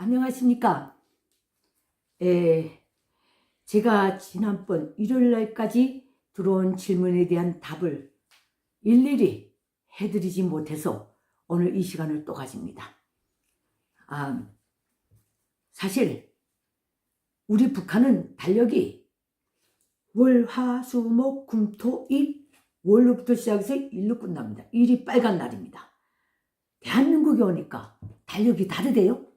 안녕하십니까? 제가 지난번 일요일날까지 들어온 질문에 대한 답을 일일이 해드리지 못해서 오늘 이 시간을 또 가집니다. 사실 우리 북한은 달력이 월, 화, 수, 목, 금, 토, 일, 월로부터 시작해서 일로 끝납니다. 일이 빨간 날입니다. 대한민국에 오니까 달력이 다르대요.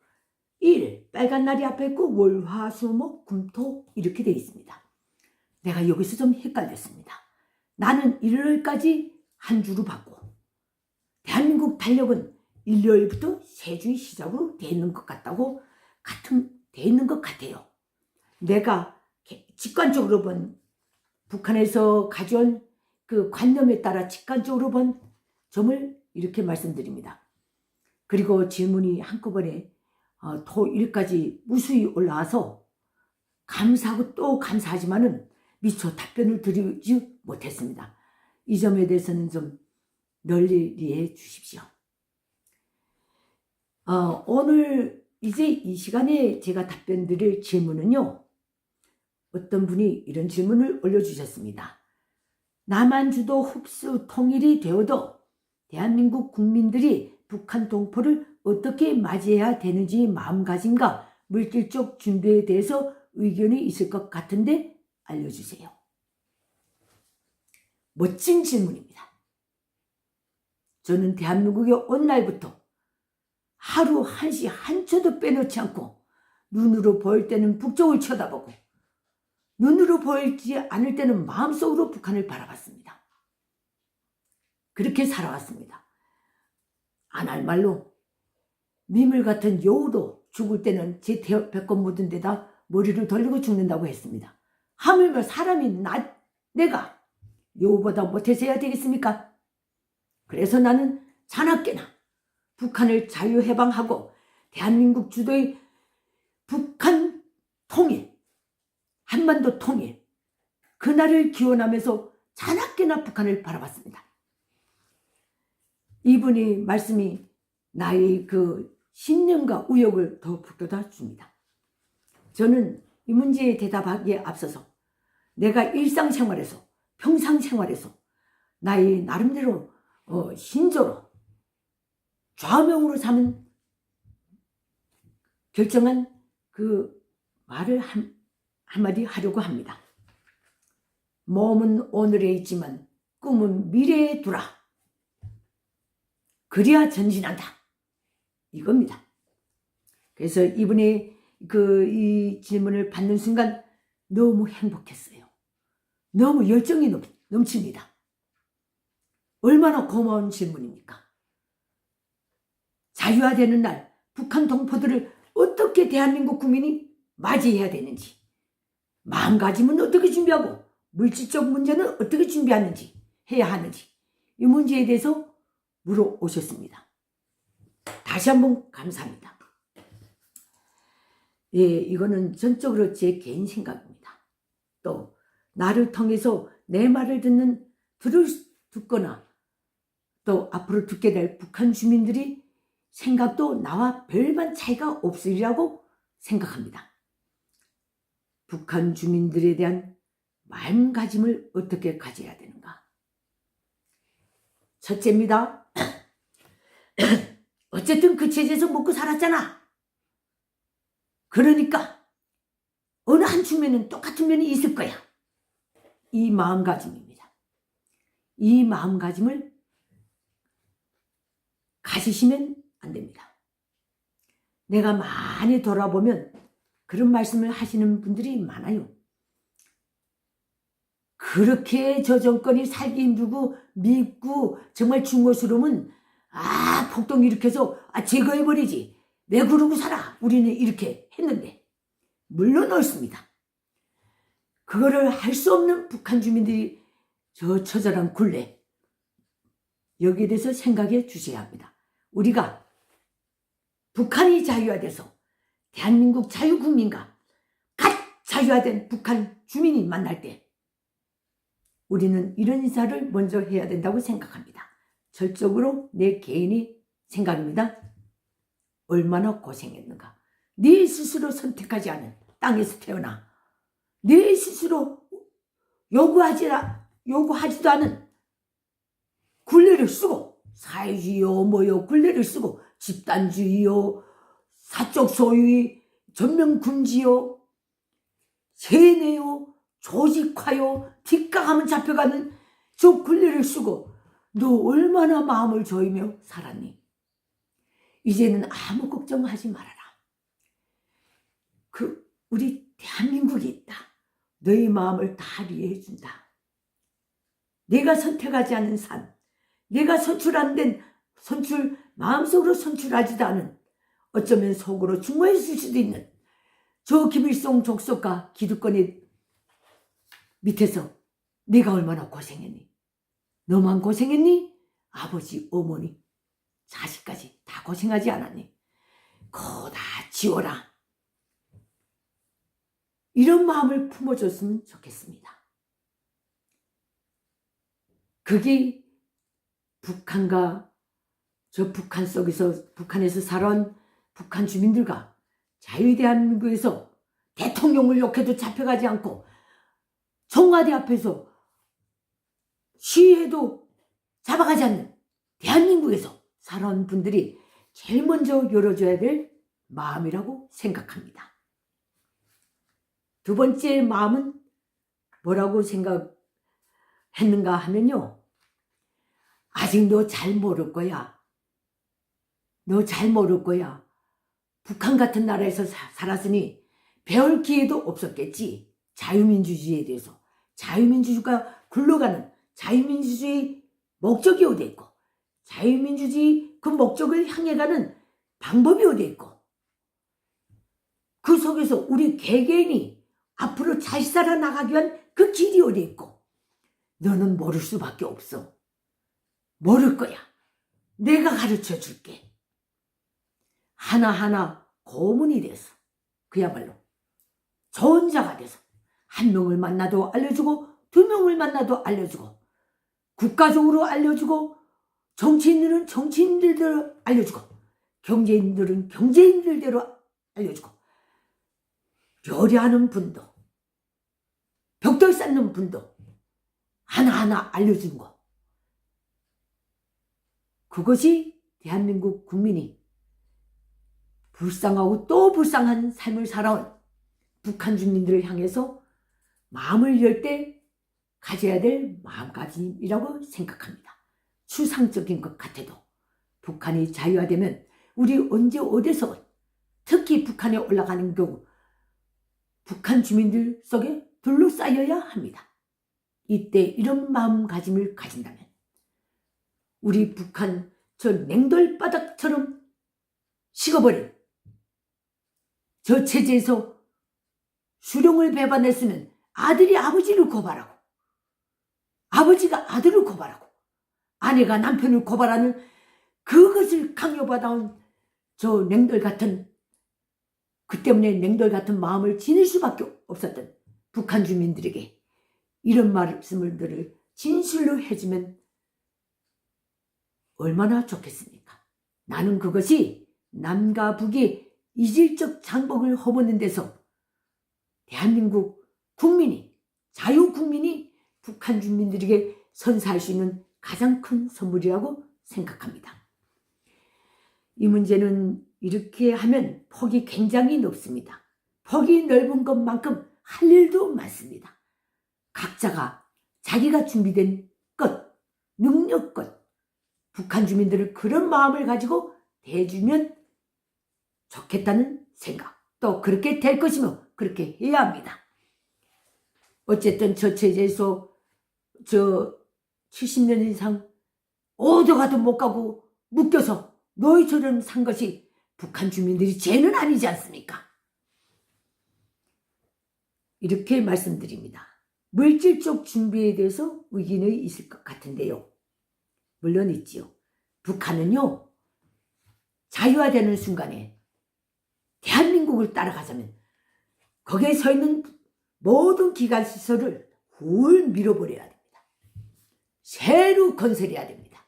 일, 빨간 날이 앞에 있고 월, 화, 수, 목, 금, 토 이렇게 되어 있습니다. 내가 여기서 좀 헷갈렸습니다. 나는 일요일까지 한 주로 봤고 대한민국 달력은 일요일부터 세 주의 시작으로 되어 있는 것 같다고 되어 있는 것 같아요. 내가 직관적으로 본 북한에서 가져온 그 관념에 따라 직관적으로 본 점을 이렇게 말씀드립니다. 그리고 질문이 한꺼번에 토, 일까지 무수히 올라와서 감사하고 또 감사하지만은 미처 답변을 드리지 못했습니다. 이 점에 대해서는 좀 널리 이해해 주십시오. 오늘 이제 이 시간에 제가 답변 드릴 질문은요. 어떤 분이 이런 질문을 올려주셨습니다. 남한주도 흡수 통일이 되어도 대한민국 국민들이 북한 동포를 어떻게 맞이해야 되는지 마음가짐과 물질적 준비에 대해서 의견이 있을 것 같은데 알려주세요. 멋진 질문입니다. 저는 대한민국에 온 날부터 하루 한시 한초도 빼놓지 않고 눈으로 보일 때는 북쪽을 쳐다보고 눈으로 보이지 않을 때는 마음속으로 북한을 바라봤습니다. 그렇게 살아왔습니다. 안 할 말로 미물 같은 여우도 죽을 때는 제 배꼽 묻은 데다 머리를 돌리고 죽는다고 했습니다. 하물며 사람이 내가 여우보다 못해서 해야 되겠습니까? 그래서 나는 자나깨나 북한을 자유해방하고 대한민국 주도의 북한 통일, 한반도 통일, 그날을 기원하면서 자나깨나 북한을 바라봤습니다. 이분이 말씀이 나의 그 신념과 의욕을 더 북돋아 줍니다. 저는 이 문제에 대답하기에 앞서서 내가 일상생활에서 평상생활에서 나의 나름대로 신조로 좌명으로 삼은 결정한 그 말을 한마디 하려고 합니다. 몸은 오늘에 있지만 꿈은 미래에 두라. 그래야 전진한다. 이겁니다. 그래서 이분의 이 질문을 받는 순간 너무 행복했어요. 너무 열정이 넘칩니다. 얼마나 고마운 질문입니까? 자유화되는 날 북한 동포들을 어떻게 대한민국 국민이 맞이해야 되는지, 마음가짐은 어떻게 준비하고 물질적 문제는 어떻게 준비하는지 해야 하는지 이 문제에 대해서 물어오셨습니다. 다시 한번 감사합니다. 이거는 전적으로 제 개인 생각입니다. 또 나를 통해서 내 말을 듣거나 또 앞으로 듣게 될 북한 주민들이 생각도 나와 별반 차이가 없으리라고 생각합니다. 북한 주민들에 대한 마음가짐을 어떻게 가져야 되는가? 첫째입니다. 어쨌든 그 체제에서 먹고 살았잖아. 그러니까 어느 한 측면은 똑같은 면이 있을 거야. 이 마음가짐입니다. 이 마음가짐을 가지시면 안 됩니다. 내가 많이 돌아보면 그런 말씀을 하시는 분들이 많아요. 그렇게 저 정권이 살기 힘들고 밉고 정말 중고스러우면 폭동 일으켜서 제거해버리지. 왜 그러고 살아? 우리는 이렇게 했는데. 물론 옳습니다. 그거를 할 수 없는 북한 주민들이 저 처절한 굴레, 여기에 대해서 생각해 주셔야 합니다. 우리가 북한이 자유화돼서 대한민국 자유국민과 갓 자유화된 북한 주민이 만날 때 우리는 이런 인사를 먼저 해야 된다고 생각합니다. 절적으로 내 개인이 생각입니다. 얼마나 고생했는가. 네 스스로 선택하지 않은 땅에서 태어나 네 스스로 요구하지도 않은 굴레를 쓰고 사회주의요 뭐요 굴레를 쓰고 집단주의요 사적 소유의 전면금지요 세뇌요 조직화요 뒷가가면 잡혀가는 저 굴레를 쓰고 너 얼마나 마음을 조이며 살았니? 이제는 아무 걱정하지 말아라. 우리 대한민국이 있다. 너희 마음을 다 이해해 준다. 내가 선택하지 않은 산, 내가 마음속으로 선출하지도 않은 어쩌면 속으로 증오했을 수도 있는 저 김일성 족속과 기득권의 밑에서 내가 얼마나 고생했니? 너만 고생했니? 아버지, 어머니, 자식까지 다 고생하지 않았니? 그거 다 지워라. 이런 마음을 품어줬으면 좋겠습니다. 그게 북한과 저 북한 속에서 북한에서 살아온 북한 주민들과 자유대한민국에서 대통령을 욕해도 잡혀가지 않고 청와대 앞에서 시위해도 잡아가지 않는 대한민국에서 살아온 분들이 제일 먼저 열어줘야 될 마음이라고 생각합니다. 두 번째 마음은 뭐라고 생각했는가 하면요. 아직 너 잘 모를 거야. 너 잘 모를 거야. 북한 같은 나라에서 살았으니 배울 기회도 없었겠지. 자유민주주의에 대해서. 자유민주주의가 굴러가는 자유민주주의 목적이 어디 있고 자유민주주의 그 목적을 향해 가는 방법이 어디 있고 그 속에서 우리 개개인이 앞으로 잘 살아나가기 위한 그 길이 어디 있고 너는 모를 수밖에 없어. 모를 거야. 내가 가르쳐 줄게. 하나하나 고문이 돼서 그야말로 좋은 자가 돼서 한 명을 만나도 알려주고 두 명을 만나도 알려주고 국가적으로 알려주고 정치인들은 정치인들대로 알려주고 경제인들은 경제인들대로 알려주고 요리하는 분도 벽돌 쌓는 분도 하나하나 알려주는 거. 그것이 대한민국 국민이 불쌍하고 또 불쌍한 삶을 살아온 북한 주민들을 향해서 마음을 열 때 가져야 될 마음가짐이라고 생각합니다. 추상적인 것 같아도 북한이 자유화되면 우리 언제 어디서 특히 북한에 올라가는 경우 북한 주민들 속에 둘러싸여야 합니다. 이때 이런 마음가짐을 가진다면 우리 북한 저 냉돌바닥처럼 식어버린 저 체제에서 수령을 배반했으면 아들이 아버지를 고발하고 아버지가 아들을 고발하고 아내가 남편을 고발하는 그것을 강요받아온 저 냉돌 같은 그 때문에 냉돌 같은 마음을 지닐 수밖에 없었던 북한 주민들에게 이런 말씀을 진실로 해주면 얼마나 좋겠습니까? 나는 그것이 남과 북이 이질적 장벽을 허무는 데서 대한민국 국민이 자유국민이 북한 주민들에게 선사할 수 있는 가장 큰 선물이라고 생각합니다. 이 문제는 이렇게 하면 폭이 굉장히 넓습니다. 폭이 넓은 것만큼 할 일도 많습니다. 각자가 자기가 준비된 것, 능력껏 북한 주민들을 그런 마음을 가지고 대해주면 좋겠다는 생각, 또 그렇게 될 것이면 그렇게 해야 합니다. 어쨌든 저 체제에서 저 70년 이상 어디 가도 못 가고 묶여서 너희처럼 산 것이 북한 주민들이 죄는 아니지 않습니까? 이렇게 말씀드립니다. 물질적 준비에 대해서 의견이 있을 것 같은데요. 물론 있지요. 북한은요. 자유화되는 순간에 대한민국을 따라가자면 거기에 서 있는 모든 기관시설을 훌 밀어버려야 됩니다. 새로 건설해야 됩니다.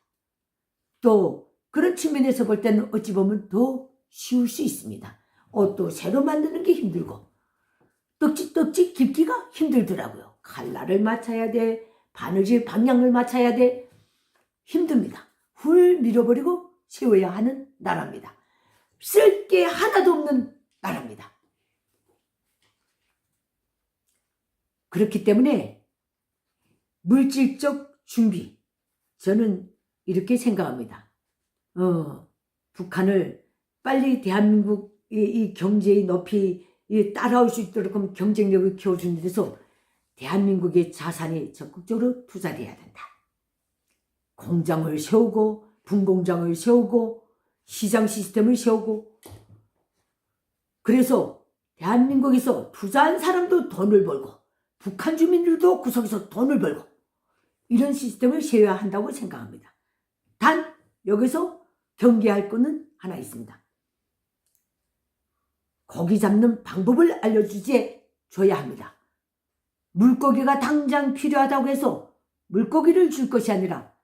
또 그런 측면에서 볼 때는 어찌 보면 더 쉬울 수 있습니다. 옷도 새로 만드는 게 힘들고 떡지 깁기가 힘들더라고요. 칼날을 맞춰야 돼. 바느질 방향을 맞춰야 돼. 힘듭니다. 훌 밀어버리고 세워야 하는 나라입니다. 쓸 게 하나도 없는 나라입니다. 그렇기 때문에 물질적 준비, 저는 이렇게 생각합니다. 북한을 빨리 대한민국의 이 경제의 높이 따라올 수 있도록 경쟁력을 키워주는 데서 대한민국의 자산이 적극적으로 투자돼야 된다. 공장을 세우고 분공장을 세우고 시장 시스템을 세우고, 그래서 대한민국에서 투자한 사람도 돈을 벌고 북한 주민들도 구석에서 돈을 벌고 이런 시스템을 세워야 한다고 생각합니다. 단 여기서 경계할 것은 하나 있습니다. 고기 잡는 방법을 알려줘야 합니다. 물고기가 당장 필요하다고 해서 물고기를 줄 것이 아니라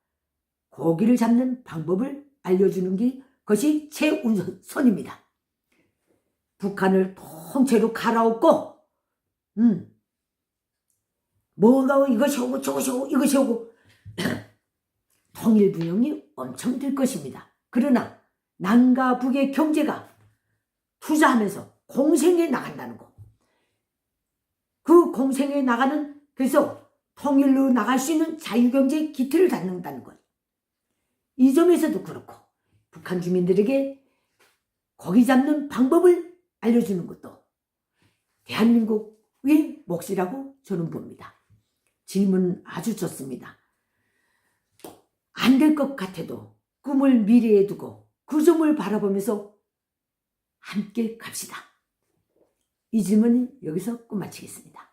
고기를 잡는 방법을 알려주는 것이 최우선입니다. 북한을 통째로 갈아엎고 뭐가 이거 세우고 저거 세우고 이거 세우고 통일부용이 엄청 들 것입니다. 그러나 남과 북의 경제가 투자하면서 공생에 나간다는 거, 그 공생에 나가는, 그래서 통일로 나갈 수 있는 자유경제의 기틀을 닫는다는 것, 이 점에서도 그렇고 북한 주민들에게 고기 잡는 방법을 알려주는 것도 대한민국의 몫이라고 저는 봅니다. 질문 아주 좋습니다. 안 될 것 같아도 꿈을 미래에 두고 그 점을 바라보면서 함께 갑시다. 이 질문은 여기서 끝마치겠습니다.